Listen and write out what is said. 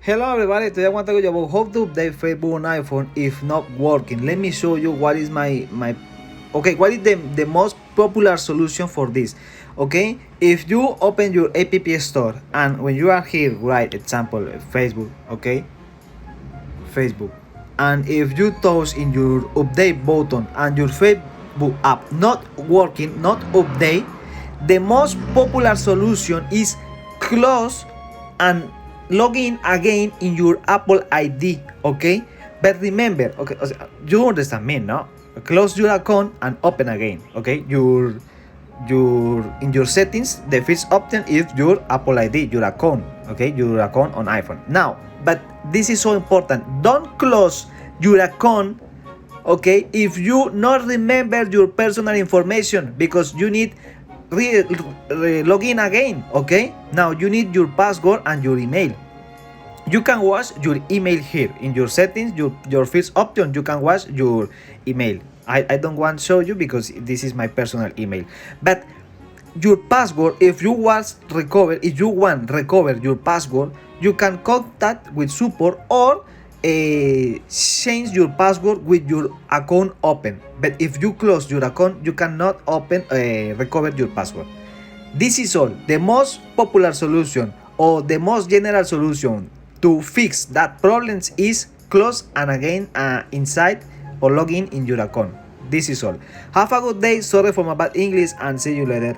Hello everybody, today I want to talk about how to update Facebook on iPhone if not working. Let me show you what is what is the most popular solution for this. Okay, if you open your app store and when you are here write example Facebook, okay, Facebook, and if you touch in your update button and your Facebook app not working, not update, the most popular solution is close and log in again in your Apple ID, okay? But remember, okay, you understand me, no? Close your account and open again, okay? Your in your settings, the first option is your Apple ID, your account, okay? Your account on iPhone. Now, but this is so important. Don't close your account, okay, if you not remember your personal information, because you need log in again, okay? Now you need your password and your email. You can watch your email here in your settings, your first option. You can watch your email. I don't want to show you because this is my personal email, but your password, if you want recover your password, you can contact with support or change your password with your account open. But if you close your account, you cannot open recover your password. This is all. The most popular solution or the most general solution to fix that problems is close and again inside or log in your account. This is all. Have a good day. Sorry for my bad English and see you later.